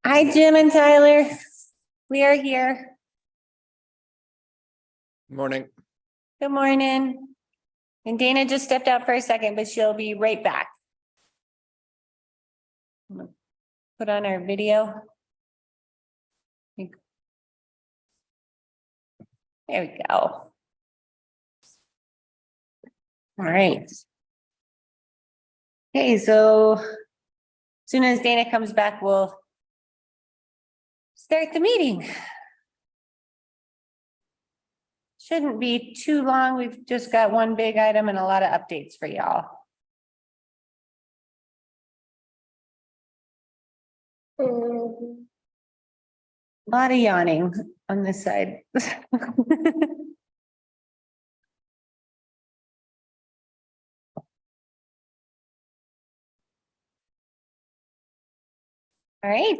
Hi, Jim and Tyler. We are here. Morning. Good morning. And Dana just stepped out for a second, but she'll be right back. I'm gonna put on our video. There we go. All right. Okay, so as soon as Dana comes back, we'll start the meeting. Shouldn't be too long. We've just got one big item and a lot of updates for y'all. A lot of yawning on this side. All right.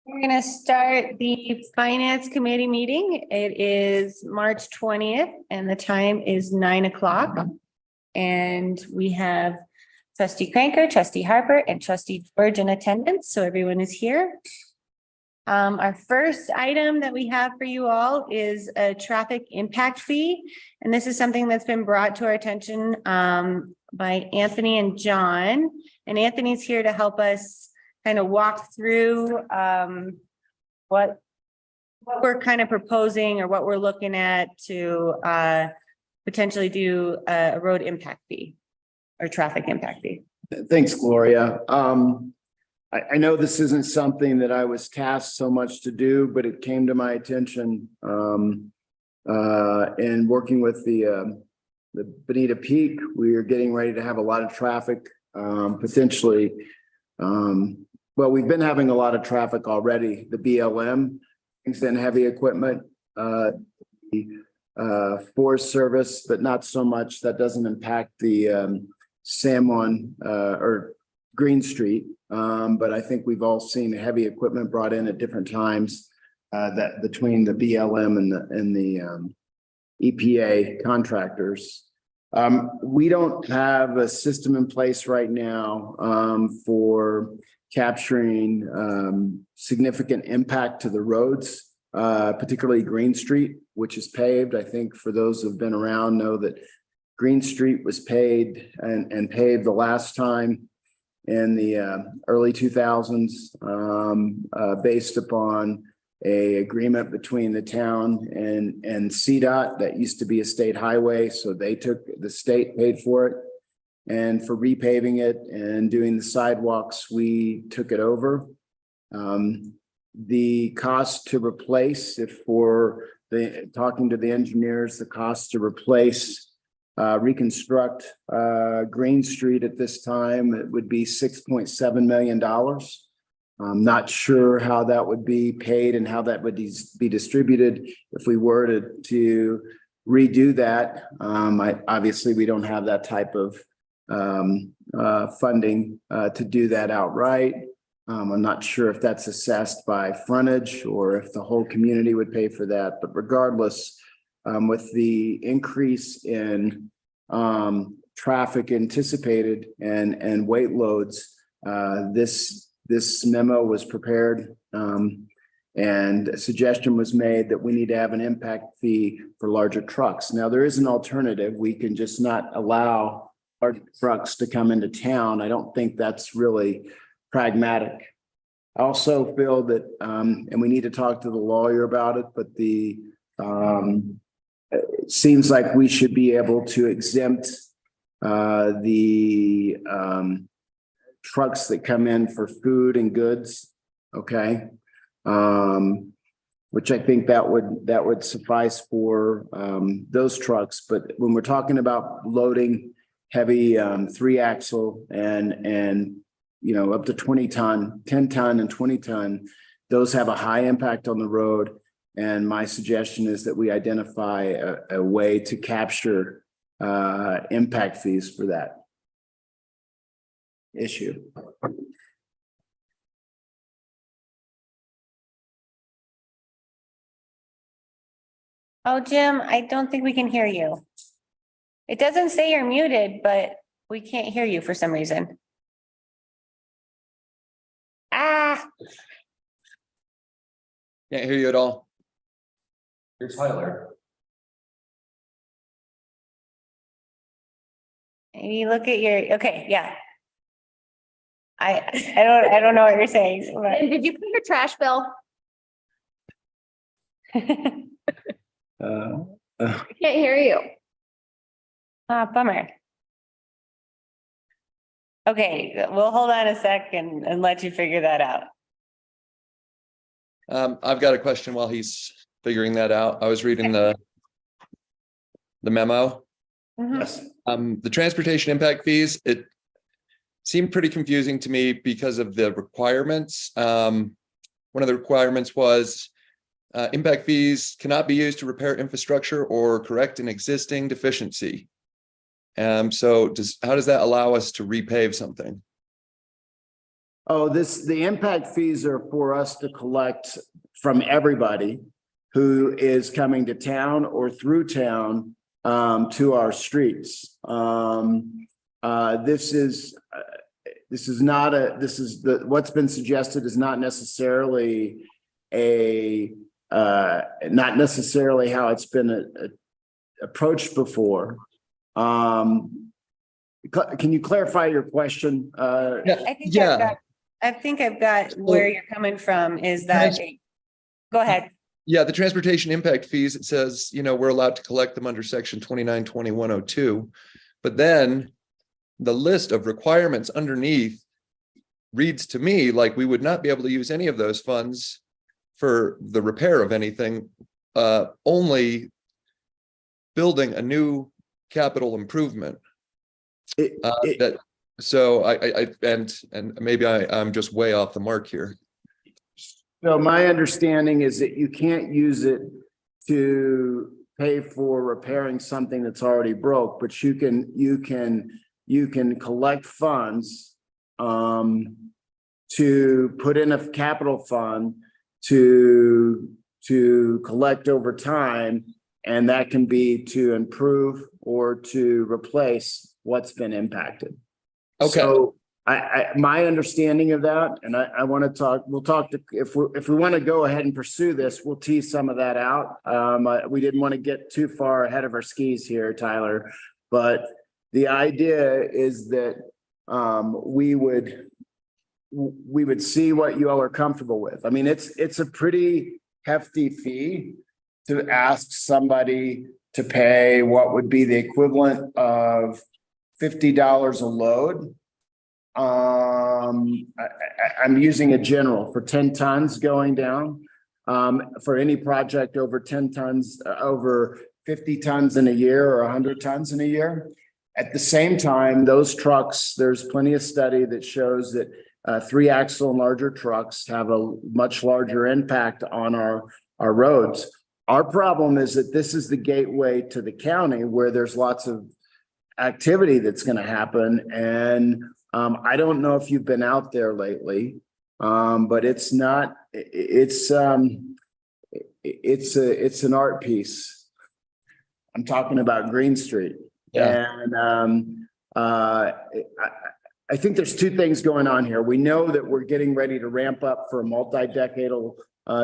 We're going to start the Finance Committee meeting. It is March 20th and the time is 9 o'clock. And we have Trustee Cranker, Trustee Harper, and Trustee George in attendance. So everyone is here. Our first item that we have for you all is a traffic impact fee. And this is something that's been brought to our attention by Anthony and John. And Anthony's here to help us kind of walk through what we're kind of proposing or what we're looking at to potentially do a road impact fee or traffic impact fee. Thanks, Gloria. I know this isn't something that I was tasked so much to do, but it came to my attention in working with the Bonita Peak. We are getting ready to have a lot of traffic, potentially. Well, we've been having a lot of traffic already. The BLM brings in heavy equipment, the Forest Service, but not so much. That doesn't impact the Salmon or Green Street. But I think we've all seen heavy equipment brought in at different times that between the BLM and the EPA contractors. We don't have a system in place right now for capturing significant impact to the roads, particularly Green Street, which is paved. I think for those who've been around know that Green Street was paved and paved the last time in the early 2000s based upon a agreement between the town and CDOT that used to be a state highway. So the state paid for it. And for repaving it and doing the sidewalks, we took it over. The cost to replace, talking to the engineers, the cost to replace, reconstruct Green Street at this time, it would be $6.7 million. I'm not sure how that would be paid and how that would be distributed if we were to redo that. Obviously, we don't have that type of funding to do that outright. I'm not sure if that's assessed by frontage or if the whole community would pay for that. But regardless, with the increase in traffic anticipated and weight loads, this memo was prepared and a suggestion was made that we need to have an impact fee for larger trucks. Now, there is an alternative. We can just not allow large trucks to come into town. I don't think that's really pragmatic. I also feel that, and we need to talk to the lawyer about it, but it seems like we should be able to exempt the trucks that come in for food and goods. Okay. Which I think that would suffice for those trucks. But when we're talking about loading heavy 3-axle and up to 20 ton, 10 ton and 20 ton, those have a high impact on the road. And my suggestion is that we identify a way to capture impact fees for that issue. Oh, Jim, I don't think we can hear you. It doesn't say you're muted, but we can't hear you for some reason. Ah, Can't hear you at all. Here's Tyler. maybe look at your, okay, yeah. I don't know what you're saying. And did you put your trash bill? I can't hear you. Ah, bummer. Okay, we'll hold on a second and let you figure that out. I've got a question while he's figuring that out. I was reading the memo. Yes. The transportation impact fees, it seemed pretty confusing to me because of the requirements. One of the requirements was impact fees cannot be used to repair infrastructure or correct an existing deficiency. So how does that allow us to repave something? Oh, the impact fees are for us to collect from everybody who is coming to town or through town to our streets. What's been suggested is not necessarily how it's been approached before. Can you clarify your question? I think I've got where you're coming from is that, go ahead. Yeah, the transportation impact fees, it says, we're allowed to collect them under section 292102. But then the list of requirements underneath reads to me like we would not be able to use any of those funds for the repair of anything, only building a new capital improvement. So maybe I'm just way off the mark here. So my understanding is that you can't use it to pay for repairing something that's already broke, but you can collect funds to put in a capital fund to collect over time, and that can be to improve or to replace what's been impacted. Okay. So my understanding of that, and I want to talk, if we want to go ahead and pursue this, we'll tease some of that out. We didn't want to get too far ahead of our skis here, Tyler, but the idea is that we would see what you all are comfortable with. I mean, it's a pretty hefty fee to ask somebody to pay what would be the equivalent of $50 a load. I'm using a general for 10 tons going down. For any project over 10 tons, over 50 tons in a year or 100 tons in a year. At the same time, those trucks, there's plenty of study that shows that 3-axle and larger trucks have a much larger impact on our roads. Our problem is that this is the gateway to the county where there's lots of activity that's going to happen. And I don't know if you've been out there lately, but it's an art piece. I'm talking about Green Street. Yeah. And I think there's two things going on here. We know that we're getting ready to ramp up for a multi-decadal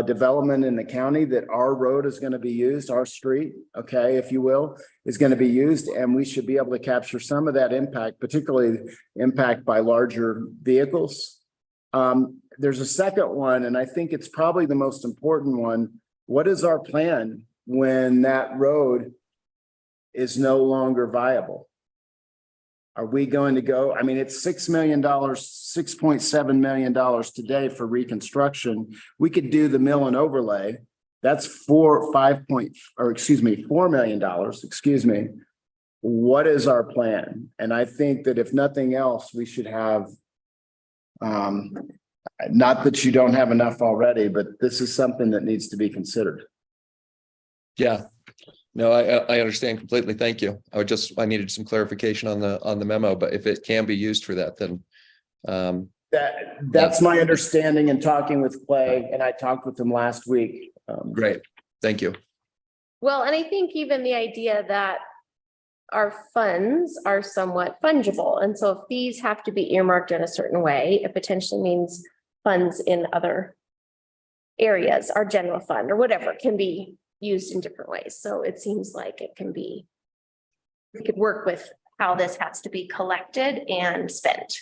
development in the county, that our road is going to be used, our street, okay, if you will, is going to be used, and we should be able to capture some of that impact, particularly impact by larger vehicles. There's a second one, and I think it's probably the most important one. What is our plan when that road is no longer viable? Are we going to go? I mean, it's $6 million, $6.7 million today for reconstruction. We could do the mill and overlay. That's $4 million, excuse me. What is our plan? And I think that if nothing else, we should have, not that you don't have enough already, but this is something that needs to be considered. Yeah. No, I understand completely. Thank you. I needed some clarification on the memo, but if it can be used for that, then that's my understanding in talking with Clay, and I talked with him last week. Great. Thank you. Well, and I think even the idea that our funds are somewhat fungible. And so if these have to be earmarked in a certain way, it potentially means funds in other areas, our general fund or whatever can be used in different ways. So it seems like it can be, we could work with how this has to be collected and spent.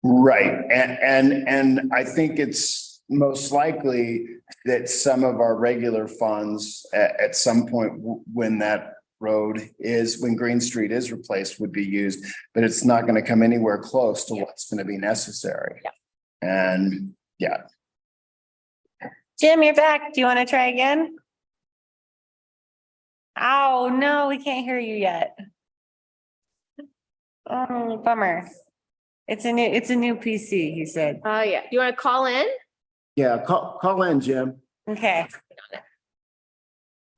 Right, and I think it's most likely that some of our regular funds at some point when that road is, when Green Street is replaced, would be used, but it's not going to come anywhere close to what's going to be necessary. Yeah. And yeah. Jim, you're back. Do you want to try again? Oh, no, we can't hear you yet. Oh, bummer. It's a new PC, he said. Yeah. Do you want to call in? Yeah, call in, Jim. Okay.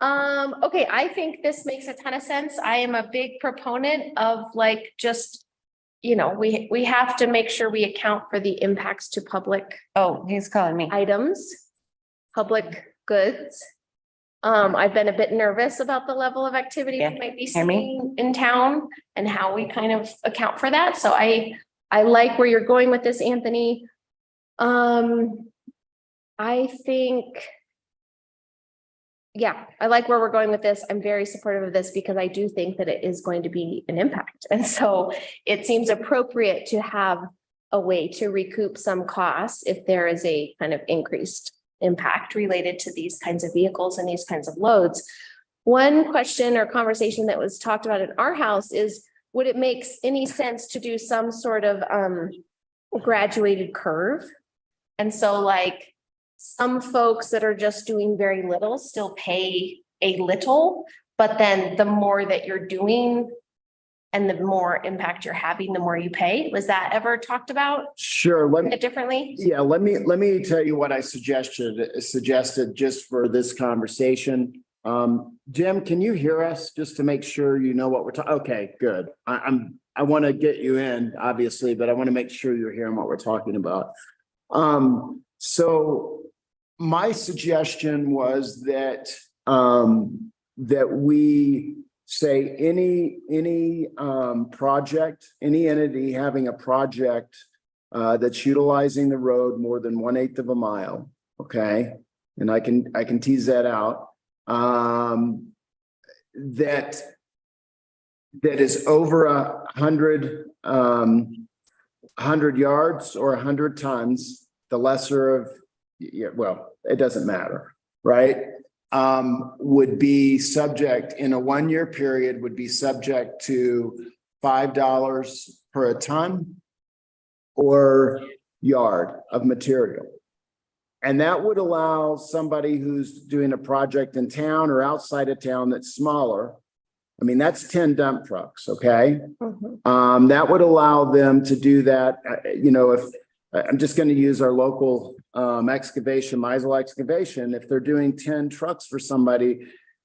Okay, I think this makes a ton of sense. I am a big proponent of like, just, we have to make sure we account for the impacts to public Oh, he's calling me. items, public goods. I've been a bit nervous about the level of activity Yeah. we might be Hear me? seeing in town and how we kind of account for that. So I like where you're going with this, Anthony. I think, yeah, I like where we're going with this. I'm very supportive of this because I do think that it is going to be an impact. And so it seems appropriate to have a way to recoup some costs if there is a kind of increased impact related to these kinds of vehicles and these kinds of loads. One question or conversation that was talked about in our house is, would it make any sense to do some sort of graduated curve? And so like some folks that are just doing very little still pay a little, but then the more that you're doing and the more impact you're having, the more you pay. Was that ever talked about Sure. differently? Yeah, let me tell you what I suggested just for this conversation. Jim, can you hear us just to make sure you know what we're talking? Okay, good. I want to get you in, obviously, but I want to make sure you're hearing what we're talking about. So my suggestion was that that we say any project, any entity having a project that's utilizing the road more than 1/8 of a mile, okay? And I can tease that out. That is over 100 yards or 100 tons, the lesser of, yeah, well, it doesn't matter, right? Would be subject in a 1-year period, would be subject to $5 per ton or yard of material. And that would allow somebody who's doing a project in town or outside of town that's smaller. I mean, that's 10 dump trucks, okay? Mhm. That would allow them to do that. If I'm just going to use our local excavation, Meisel excavation, if they're doing 10 trucks for somebody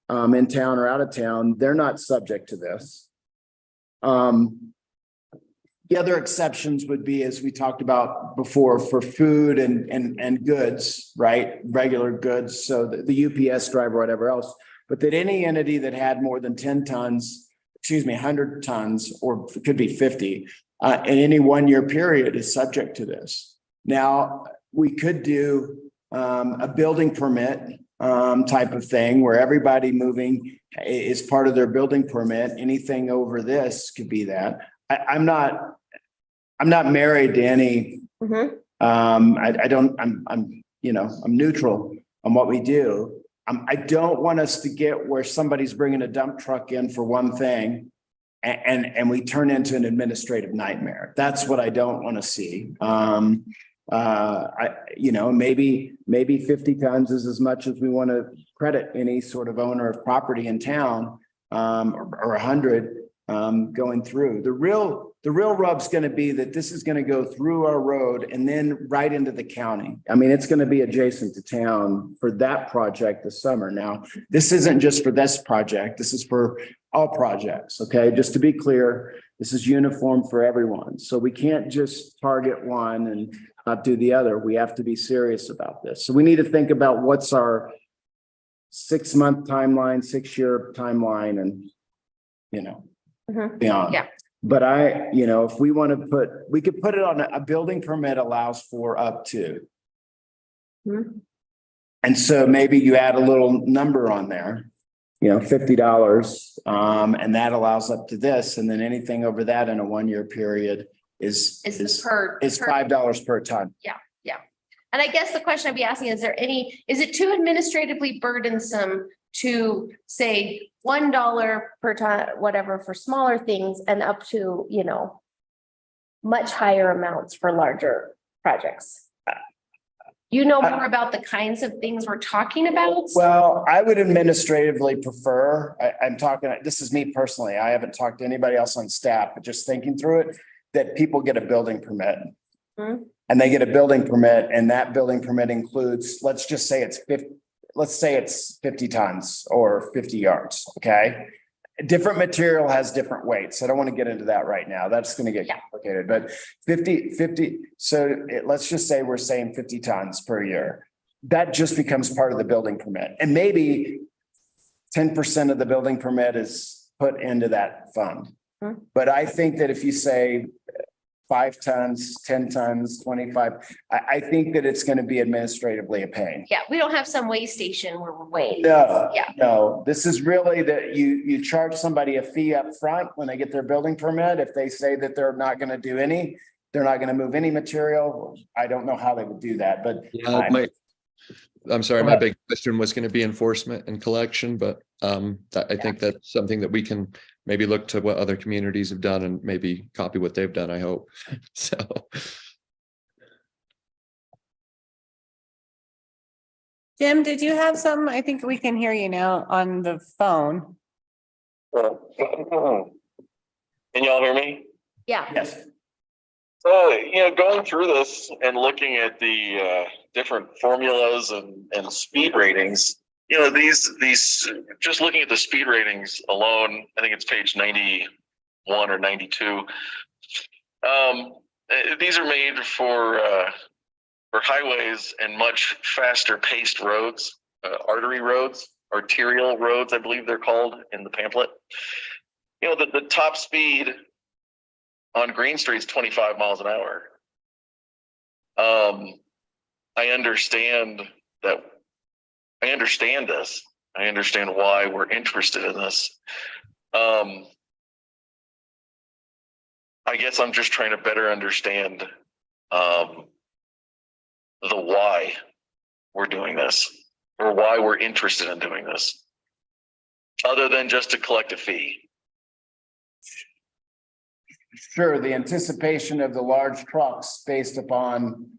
in town or out of town, they're not subject to this. The other exceptions would be, as we talked about before, for food and goods, right? Regular goods, so the UPS driver, whatever else, but that any entity that had more than 10 tons, 100 tons, or it could be 50, in any 1-year period is subject to this. Now, we could do a building permit type of thing where everybody moving is part of their building permit. Anything over this could be that. I'm not married to any. Mhm. I'm neutral on what we do. I don't want us to get where somebody's bringing a dump truck in for one thing and we turn into an administrative nightmare. That's what I don't want to see. Maybe 50 tons is as much as we want to credit any sort of owner of property in town, or 100 going through. The real rub's going to be that this is going to go through our road and then right into the county. I mean, it's going to be adjacent to town for that project this summer. Now, this isn't just for this project. This is for all projects. Okay. Just to be clear, this is uniform for everyone. So we can't just target one and not do the other. We have to be serious about this. So we need to think about what's our 6-month timeline, 6-year timeline, and, Mhm. beyond. Yeah. But if we want to we could put it on a building permit allows for up to. Hmm. And so maybe you add a little number on there, $50, and that allows up to this, and then anything over that in a 1-year period is $5 per ton. And I guess the question I'd be asking, is it too administratively burdensome to say $1 per ton, whatever, for smaller things and up to, much higher amounts for larger projects? You know more about the kinds of things we're talking about? Well, I would administratively prefer, I'm talking, this is me personally, I haven't talked to anybody else on staff, but just thinking through it, that people get a building permit. Hmm. And they get a building permit, and that building permit includes, let's just say it's 50 tons or 50 yards, okay? Different material has different weights. I don't want to get into that right now. That's going to get complicated, but 50. So let's just say we're saying 50 tons per year. That just becomes part of the building permit. And maybe 10% of the building permit is put into that fund. Hmm. But I think that if you say 5 tons, 10 tons, 25, I think that it's going to be administratively a pain. Yeah, we don't have some weigh station where we're weighing. No, Yeah. no, this is really that you charge somebody a fee up front when they get their building permit. If they say that they're not going to do they're not going to move any material. I don't know how they would do that, but I'm sorry, my big question was going to be enforcement and collection, but I think that's something that we can maybe look to what other communities have done and maybe copy what they've done, I hope. So. Jim, did you have some? I think we can hear you now on the phone. Can y'all hear me? Yeah. yes. Going through this and looking at the different formulas and speed ratings, these just looking at the speed ratings alone, I think it's page 91 or 92. These are made for highways and much faster paced roads, arterial roads, I believe they're called in the pamphlet. The top speed on Green Street is 25 miles an hour. I understand this. I understand why we're interested in this. I guess I'm just trying to better understand the why we're doing this, or why we're interested in doing this, other than just to collect a fee. Sure, the anticipation of the large trucks based upon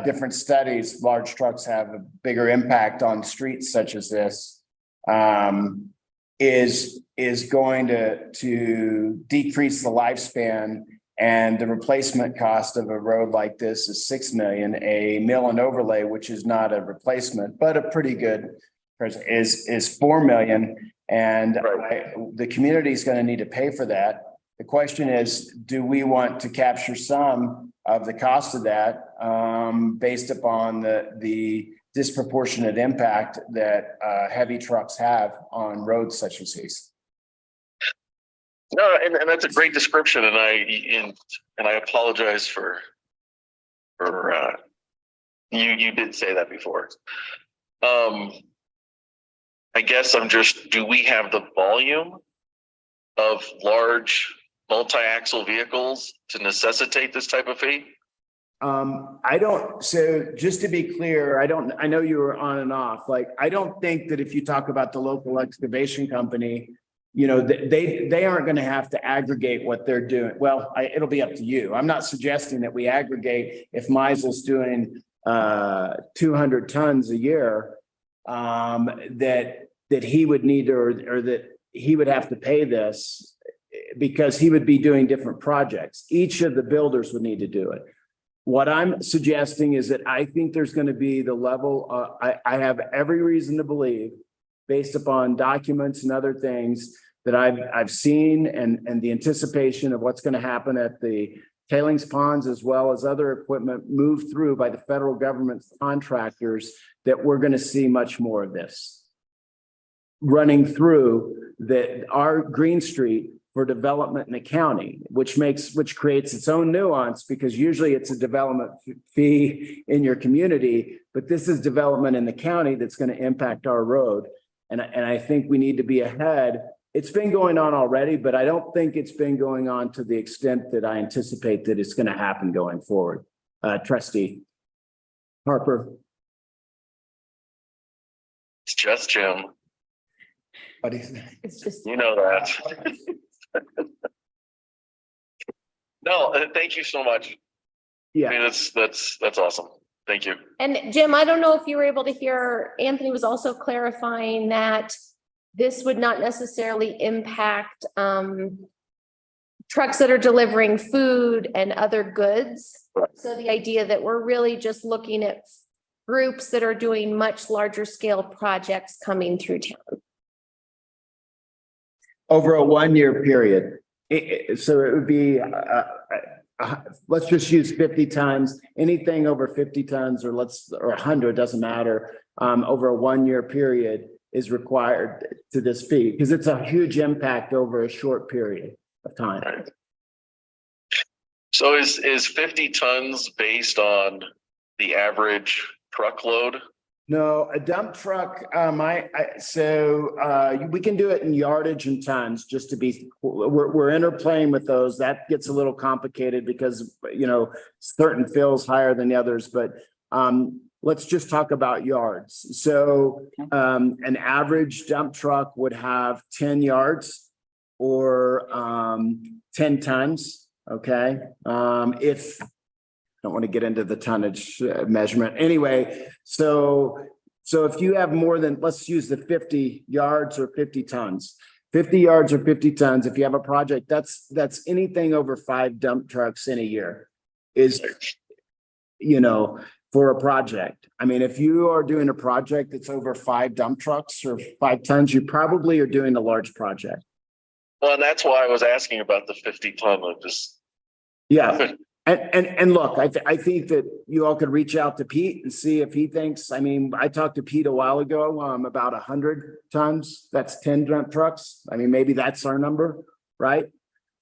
different studies, large trucks have a bigger impact on streets such as this, is going to decrease the lifespan, and the replacement cost of a road like this is $6 million. A mill and overlay, which is not a replacement but a pretty good, is $4 million, and the community is going to need to pay for that. The question is, do we want to capture some of the cost of that based upon the disproportionate impact that heavy trucks have on roads such as these? No, and that's a great description, and I apologize for you did say that before. I guess do we have the volume of large multi-axle vehicles to necessitate this type of fee? So just to be clear, I know you were on and off. I don't think that if you talk about the local excavation company, they aren't going to have to aggregate what they're doing. Well, it'll be up to you. I'm not suggesting that we aggregate if Meisel's doing 200 tons a year, that he would need or that he would have to pay this, because he would be doing different projects. Each of the builders would need to do it. What I'm suggesting is that I think there's going to be the level, I have every reason to believe, based upon documents and other things that I've seen, and the anticipation of what's going to happen at the tailings ponds, as well as other equipment moved through by the federal government's contractors, that we're going to see much more of this running through our Green Street for development in the county, which creates its own nuance, because usually it's a development fee in your community, but this is development in the county that's going to impact our road. And I think we need to be ahead. It's been going on already, but I don't think it's been going on to the extent that I anticipate that it's going to happen going forward. Trustee Harper. It's just Jim. What do you think? It's just. You know that. No, thank you so much. I Yeah, mean, that's awesome. Thank you. And Jim, I don't know if you were able to hear, Anthony was also clarifying that this would not necessarily impact trucks that are delivering food and other goods. Right. So the idea that we're really just looking at groups that are doing much larger scale projects coming through town. over a 1 year period. So it would be, let's just use 50 tons, anything over 50 tons or 100, doesn't matter. Over a 1 year period is required to this fee, because it's a huge impact over a short period of time. Right. So is 50 tons based on the average truckload? No, a dump truck, we can do it in yardage and tons, just to be, we're interplaying with those. That gets a little complicated because, certain fills higher than the others, but let's just talk about yards. So an average dump truck would have 10 yards or 10 tons, okay? If I don't want to get into the tonnage measurement. Anyway, so if you have more than, let's use the 50 yards or 50 tons, 50 yards or 50 tons, if you have a project, that's anything over 5 dump trucks in a year is, for a project. I mean, if you are doing a project that's over 5 dump trucks or 5 tons, you probably are doing a large project. Well, and that's why I was asking about the 50 ton of just. Yeah. And look, I think that you all could reach out to Pete and see if he thinks, I talked to Pete a while ago, about 100 tons, that's 10 dump trucks. Maybe that's our number, right?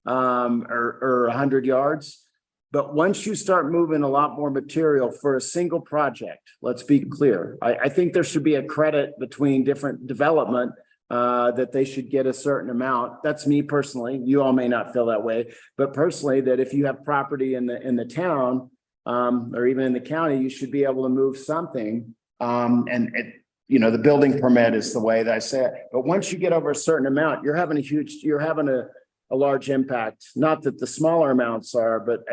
Or 100 yards. But once you start moving a lot more material for a single project, let's be clear. I think there should be a credit between different development that they should get a certain amount. That's me personally. You all may not feel that way, but personally, that if you have property in the town or even in the county, you should be able to move something. The building permit is the way that I say it. But once you get over a certain amount, you're having a large impact. Not that the smaller amounts are, but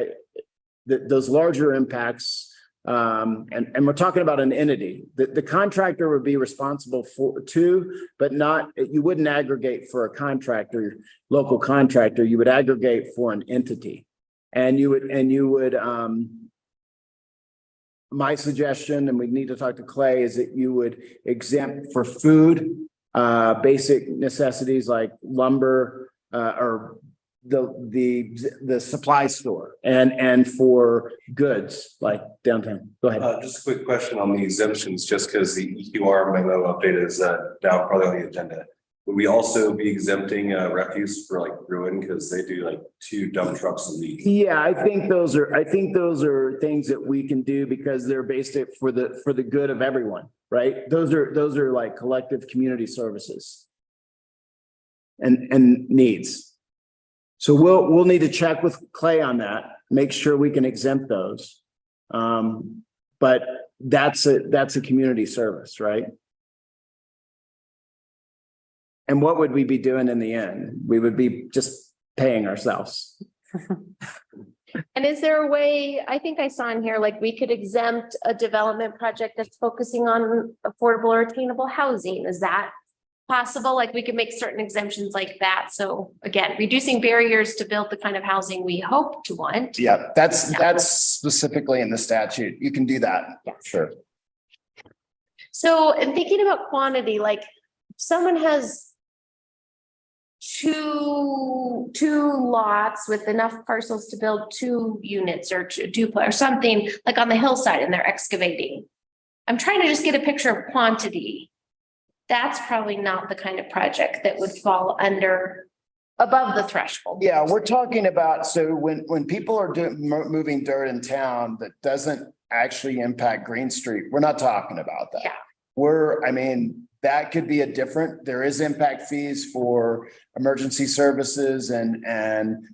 those larger impacts. And we're talking about an entity. The contractor would be responsible but you wouldn't aggregate for a contractor, local contractor, you would aggregate for an entity. And you would, my suggestion, and we need to talk to Clay, is that you would exempt for food, basic necessities like lumber, or the supply store and for goods like downtown. Go ahead. Just a quick question on the exemptions, just because the EQR memo update is now probably on the agenda. Would we also be exempting refuse for like Bruin, because they do like 2 dump trucks a week? Yeah, I think those are things that we can do because they're based for the good of everyone, right? Those are like collective community services and needs. So we'll need to check with Clay on that, make sure we can exempt those. But that's a community service, right? And what would we be doing in the end? We would be just paying ourselves. And is there a way, I think I saw in here, like we could exempt a development project that's focusing on affordable or attainable housing? Is that possible? Like we could make certain exemptions like that. So again, reducing barriers to build the kind of housing we hope to want. Yeah, that's specifically in the statute. You can do that. Yeah. Sure. So in thinking about quantity, like if someone has two lots with enough parcels to build 2 units or 2 or something like on the hillside and they're excavating. I'm trying to just get a picture of quantity. That's probably not the kind of project that would fall under above the threshold. Yeah, we're talking about, so when people are moving dirt in town that doesn't actually impact Green Street, we're not talking about that. Yeah. I mean, that could be there is impact fees for emergency services and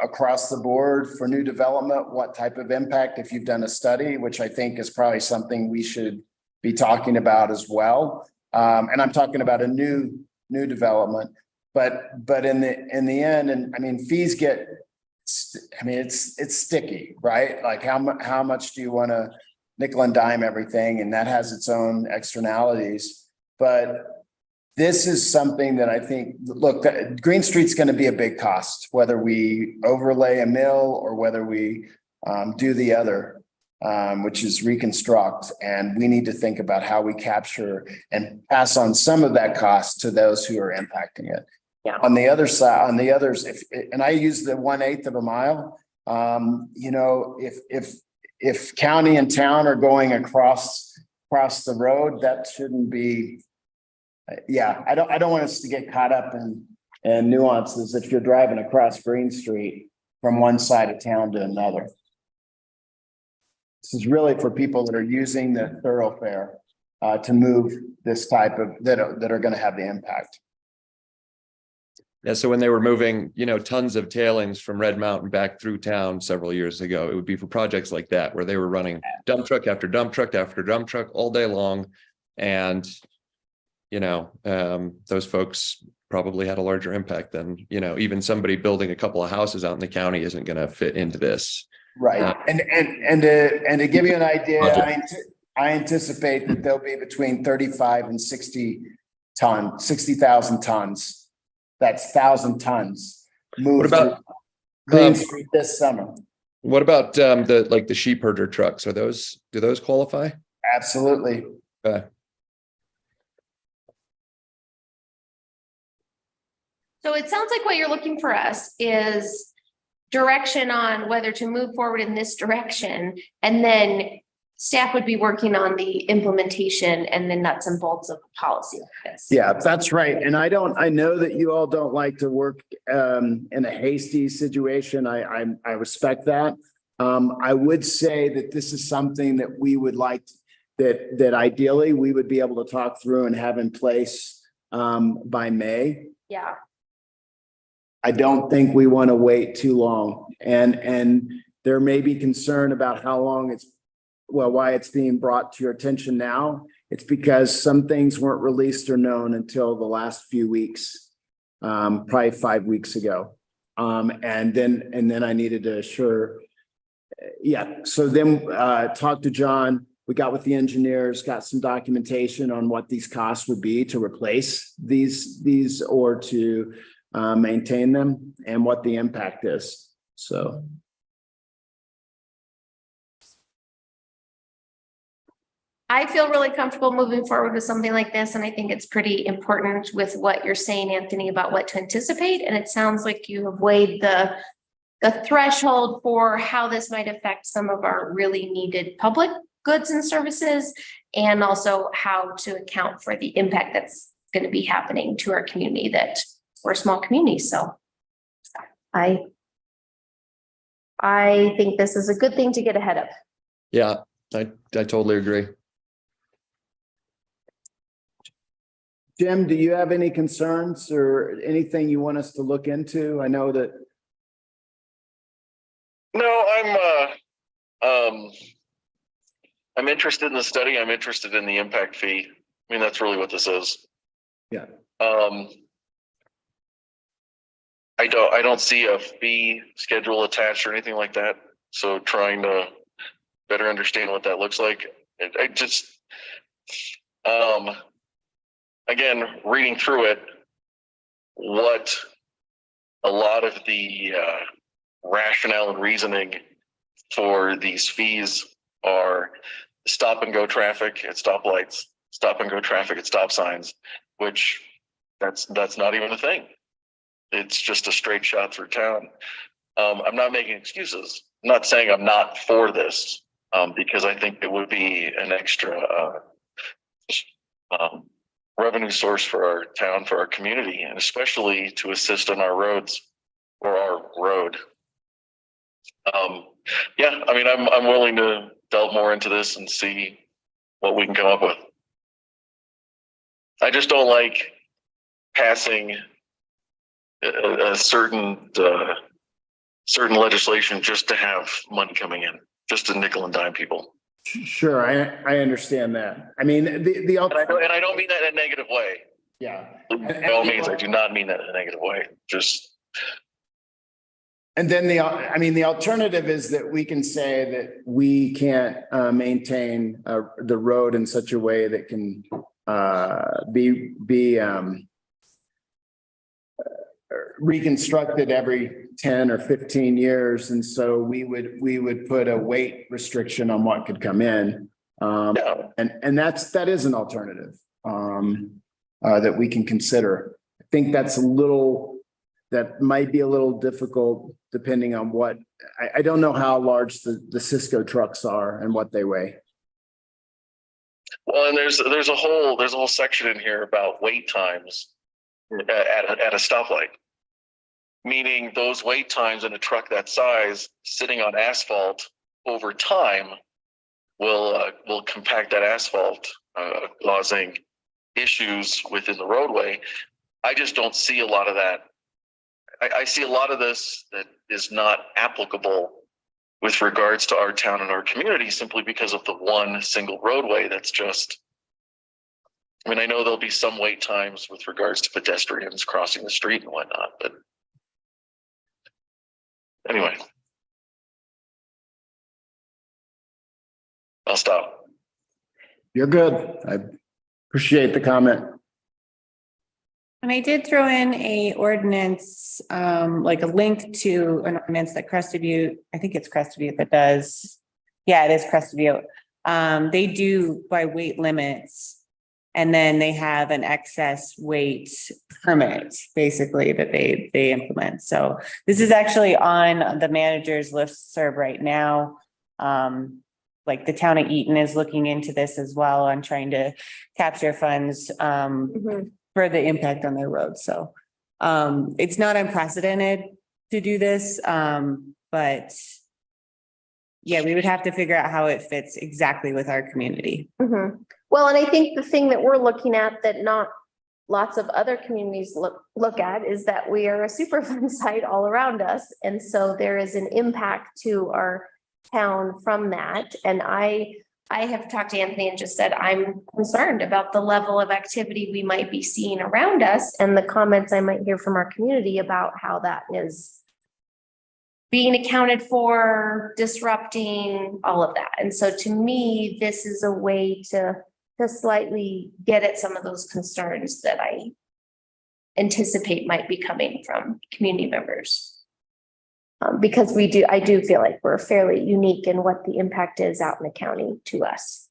across the board for new development, what type of impact, if you've done a study, which I think is probably something we should be talking about as well. And I'm talking about a new development. But in the end, and I mean, fees get, I mean, it's sticky, right? Like how much do you want to nickel and dime everything? And that has its own externalities. But this is something that I think, look, Green Street's going to be a big cost, whether we overlay a mill or whether we do the other, which is reconstruct. And we need to think about how we capture and pass on some of that cost to those who are impacting it. Yeah. On the other side, on the others, and I use the 1/8 of a mile, you know, if county and town are going across the road, that shouldn't be. Yeah, I don't want us to get caught up in nuances if you're driving across Green Street from one side of town to another. This is really for people that are using the thoroughfare to move this type of that are going to have the impact. Yeah, so when they were moving, you know, tons of tailings from Red Mountain back through town several years ago, it would be for projects like that, where they were running dump truck after dump truck after dump truck all day long. And, you know, those folks probably had a larger impact than, you know, even somebody building a couple of houses out in the county isn't going to fit into this. Right. And to give you an idea, I anticipate that there'll be between 35 and 60,000 tons. That's 1,000 tons. Moved about Green Street this summer? What about the sheep herder trucks? Do those qualify? Absolutely. Okay. So it sounds like what you're looking for us is direction on whether to move forward in this direction, and then staff would be working on the implementation and the nuts and bolts of the policy like this. Yeah, that's right. And I know that you all don't like to work in a hasty situation. I respect that. I would say that this is something that we would like that ideally we would be able to talk through and have in place by May. Yeah. I don't think we want to wait too long. And there may be concern about how long why it's being brought to your attention now. It's because some things weren't released or known until the last few weeks, probably 5 weeks ago. And then I needed to assure, So then talked to John. We got with the engineers, got some documentation on what these costs would be to replace these or to maintain them and what the impact is. So. I feel really comfortable moving forward with something like this. And I think it's pretty important with what you're saying, Anthony, about what to anticipate. And it sounds like you have weighed the threshold for how this might affect some of our really needed public goods and services, and also how to account for the impact that's going to be happening to our community, that we're a small community. So I think this is a good thing to get ahead of. Yeah, I totally agree. Jim, do you have any concerns or anything you want us to look into? I know that. No, I'm interested in the study. I'm interested in the impact fee. I mean, that's really what this is. Yeah. I don't see a fee schedule attached or anything like that. So trying to better understand what that looks like. I just, again, reading through it, what a lot of the rationale and reasoning for these fees are: stop and go traffic at stoplights, stop and go traffic at stop signs, which that's not even a thing. It's just a straight shot through town. I'm not making excuses. I'm not saying I'm not for this, because I think it would be an extra revenue source for our town, for our community, and especially to assist on our roads or our road. Yeah, I mean, I'm willing to delve more into this and see what we can come up with. I just don't like passing a certain legislation just to have money coming in, just to nickel and dime people. Sure, I understand that. I mean, the And I don't mean that in a negative way. yeah. By all means, I do not mean that in a negative way. Just. And then the alternative is that we can say that we can't maintain the road in such a way that can be reconstructed every 10 or 15 years. And so we would put a weight restriction on what could come in. Yeah. And that is an alternative that we can consider. I think that might be a little difficult depending on what, I don't know how large the Cisco trucks are and what they weigh. Well, and there's a whole section in here about wait times at a stoplight, meaning those wait times in a truck that size sitting on asphalt over time will compact that asphalt, causing issues within the roadway. I just don't see a lot of that. I see a lot of this that is not applicable with regards to our town and our community simply because of the one single roadway that's just, I mean, I know there'll be some wait times with regards to pedestrians crossing the street and whatnot, but anyway, I'll stop. You're good. I appreciate the comment. And I did throw in a ordinance, like a link to an ordinance that Crested Butte, I think it's Crested Butte that does. Yeah, it is Crested Butte. They do by weight limits. And then they have an excess weight permit, basically, that they implement. So this is actually on the manager's listserv right now. Like the town of Eaton is looking into this as well on trying to capture funds for the impact on their roads. So it's not unprecedented to do this, but yeah, we would have to figure out how it fits exactly with our community. Well, and I think the thing that we're looking at that not lots of other communities look at is that we are a Superfund site all around us. And so there is an impact to our town from that. And I have talked to Anthony and just said, I'm concerned about the level of activity we might be seeing around us and the comments I might hear from our community about how that is being accounted for, disrupting, all of that. And so to me, this is a way to slightly get at some of those concerns that I anticipate might be coming from community members. Because I do feel like we're fairly unique in what the impact is out in the county to us.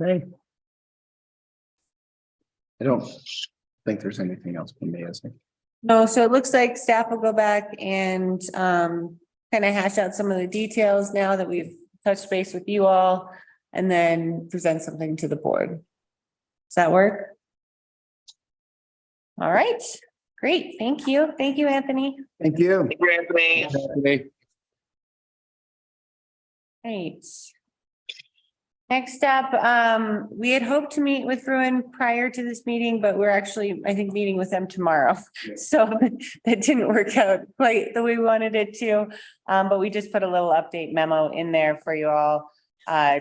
Okay. I don't think there's anything else from me, is there? No, so it looks like staff will go back and kind of hash out some of the details now that we've touched base with you all and then present something to the board. Does that work? All right, great. Thank you. Thank you, Anthony. Thank you. Thank you, Anthony. Anthony. Great. Next up, we had hoped to meet with Bruin prior to this meeting, but we're actually, I think, meeting with them tomorrow. So that didn't work out quite the way we wanted it to. But we just put a little update memo in there for you all,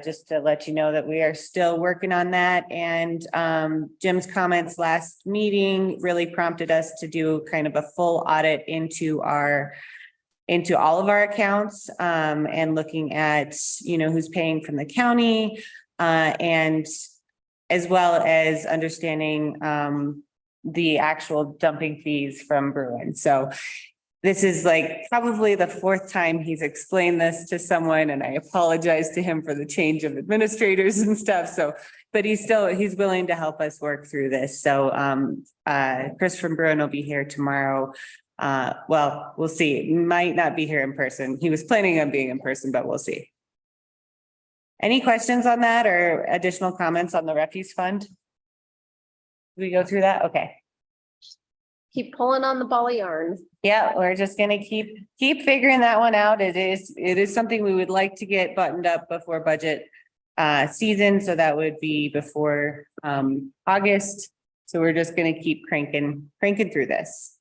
just to let you know that we are still working on that. And Jim's comments last meeting really prompted us to do kind of a full audit into all of our accounts, and looking at, who's paying from the county, and as well as understanding the actual dumping fees from Bruin. So this is like probably the fourth time he's explained this to someone, and I apologize to him for the change of administrators and stuff. So, but he's willing to help us work through this. So Chris from Bruin will be here tomorrow. Well, we'll see. Might not be here in person. He was planning on being in person, but we'll see. Any questions on that or additional comments on the refuse fund? Did we go through that? Okay. Keep pulling on the ball of yarn. Yeah, we're just gonna keep figuring that one out. It is something we would like to get buttoned up before budget season, so that would be before August. So we're just gonna keep cranking through this.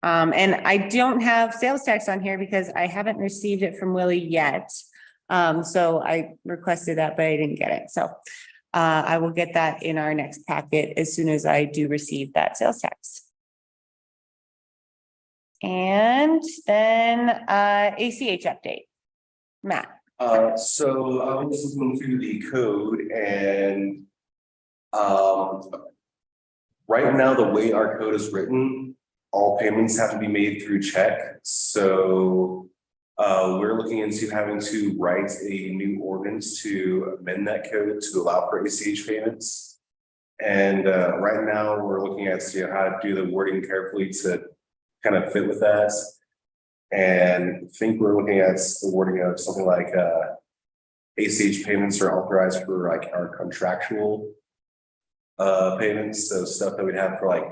And I don't have sales tax on here because I haven't received it from Willie yet. So I requested that, but I didn't get it. So I will get that in our next packet as soon as I do receive that sales tax. And then ACH update. Matt. So I was looking through the code and right now, the way our code is written, all payments have to be made through check. So we're looking into having to write a new ordinance to amend that code to allow for ACH payments. And right now, we're looking at how to do the wording carefully to kind of fit with that. And I think we're looking at the wording of something like ACH payments are authorized for like our contractual payments. So stuff that we'd have for like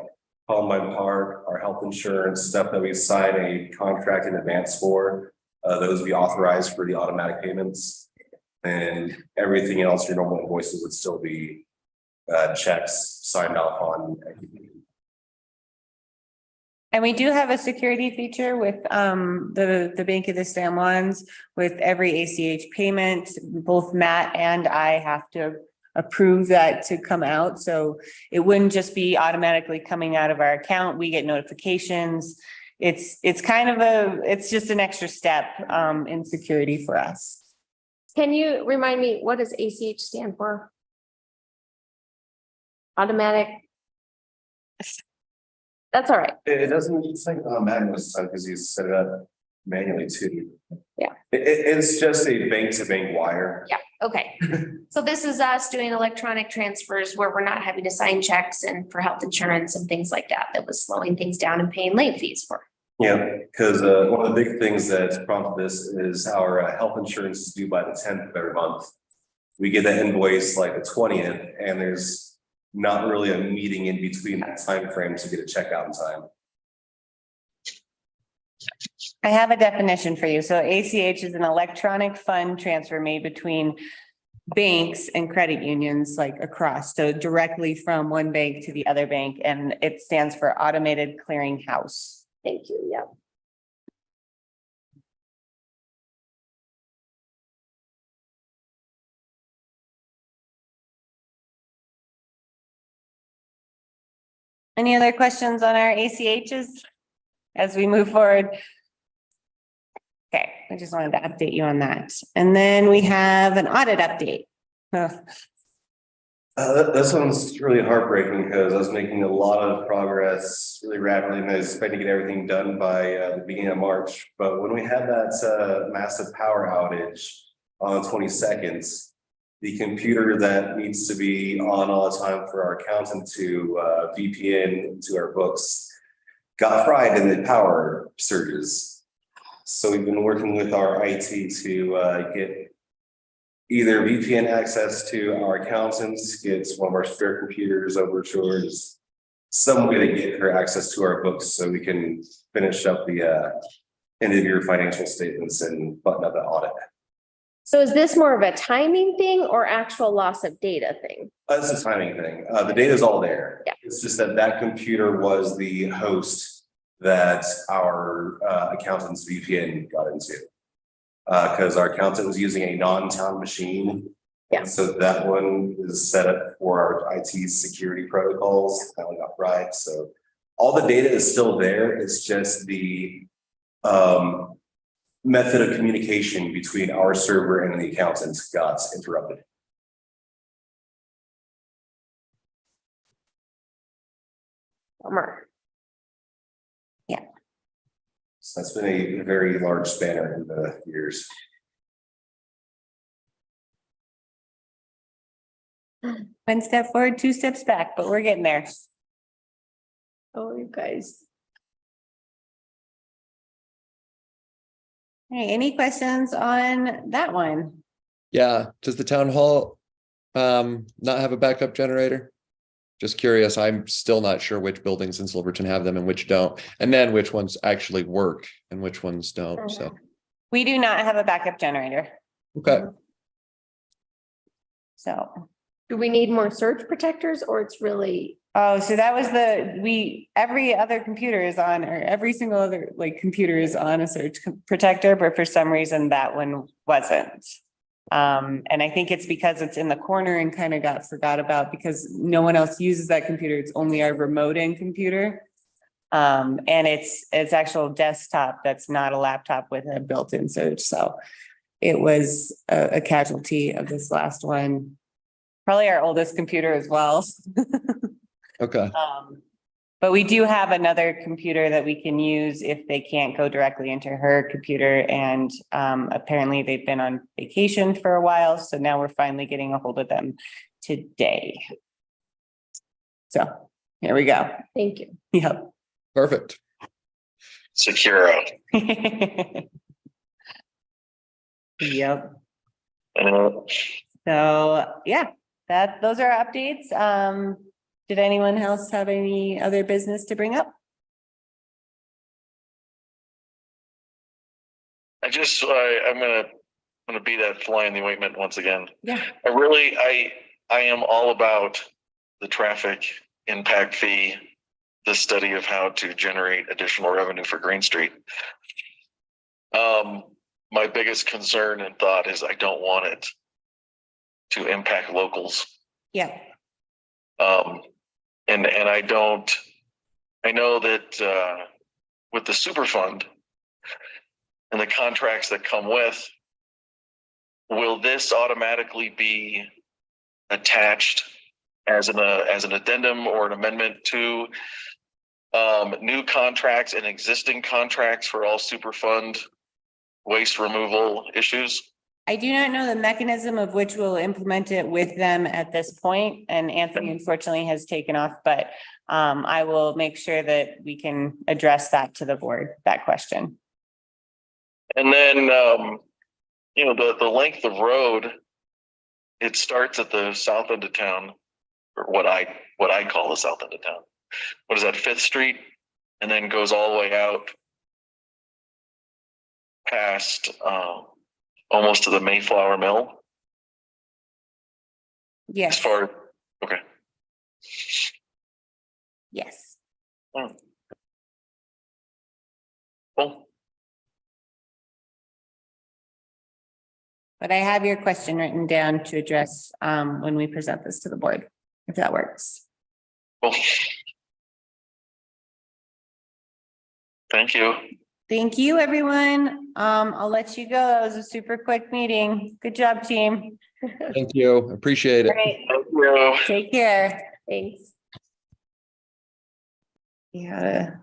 Columbine Park, our health insurance, stuff that we sign a contract in advance for, those would be authorized for the automatic payments. And everything else, your normal invoices would still be checks signed off on. And we do have a security feature with the Bank of the San Juans with every ACH payment. Both Matt and I have to approve that to come out. So it wouldn't just be automatically coming out of our account. We get notifications. It's just an extra step in security for us. Can you remind me, what does ACH stand for? Automatic. That's all right. It doesn't, it's like automatic this time because you set it up manually too. Yeah. It's just a bank to bank wire. Yeah, okay. So this is us doing electronic transfers where we're not having to sign checks and for health insurance and things like that. That was slowing things down and paying late fees for. Yeah, because one of the big things that's prompted this is our health insurance is due by the 10th of every month. We get that invoice like the 20th, and there's not really a meeting in between that time frame to get a check out in time. I have a definition for you. So ACH is an electronic fund transfer made between banks and credit unions, like across, so directly from one bank to the other bank, and it stands for Automated Clearing House. Thank you, yeah. Any other questions on our ACHs as we move forward? Okay, I just wanted to update you on that. And then we have an audit update. That sounds really heartbreaking because I was making a lot of progress really rapidly and I was expecting to get everything done by the beginning of March. But when we had that massive power outage on the 22nd, the computer that needs to be on all the time for our accountant to VPN into our books got fried in the power surges. So we've been working with our IT to get either VPN access to our accountants, get one of our spare computers over to us, some way to get her access to our books so we can finish up the end of year financial statements and button up the audit. So is this more of a timing thing or actual loss of data thing? That's a timing thing. The data is all there. Yeah. It's just that that computer was the host that our accountant's VPN got into. Because our accountant was using a non-town machine. Yeah. So that one is set up for our IT security protocols. That one got fried. So all the data is still there. It's just the method of communication between our server and the accountant got interrupted. Bummer. Yeah. So that's been a very large spanner in the years. One step forward, two steps back, but we're getting there. Oh, you guys. Hey, any questions on that one? Yeah, does the town hall not have a backup generator? Just curious, I'm still not sure which buildings in Silverton have them and which don't, and then which ones actually work and which ones don't, so, We do not have a backup generator, okay. so. Do we need more surge protectors or it's really? Oh, so that was every other computer is on, or every single other like computer is on a surge protector, but for some reason that one wasn't. And I think it's because it's in the corner and kind of got forgot about because no one else uses that computer. It's only our remote in computer. And it's actual desktop. That's not a laptop with a built-in surge. So it was a casualty of this last one. Probably our oldest computer as well. Okay, But we do have another computer that we can use if they can't go directly into her computer. And apparently they've been on vacation for a while. So now we're finally getting a hold of them today. So here we go. Thank you. Yep. perfect. Securo. Yep. Uh, So, yeah, those are updates. Did anyone else have any other business to bring up? I'm gonna be that fly in the ointment once again. Yeah. I am all about the traffic impact fee, the study of how to generate additional revenue for Green Street. My biggest concern and thought is I don't want it to impact locals. Yeah. And I know that with the Superfund and the contracts that come with, will this automatically be attached as an addendum or an amendment to new contracts and existing contracts for all Superfund waste removal issues? I do not know the mechanism of which we'll implement it with them at this point, and Anthony unfortunately has taken off, but I will make sure that we can address that to the board, that question. And then, the length of road, it starts at the south end of town, or what I call the south end of town. What is that, 5th Street? And then goes all the way out past almost to the Mayflower Mill. Yes. Okay. Yes. Cool. But I have your question written down to address when we present this to the board, if that works. Cool. Thank you. Thank you, everyone. I'll let you go. That was a super quick meeting. Good job, team. Thank you, appreciate All it. right, Thank you. take care. Thanks. Yeah.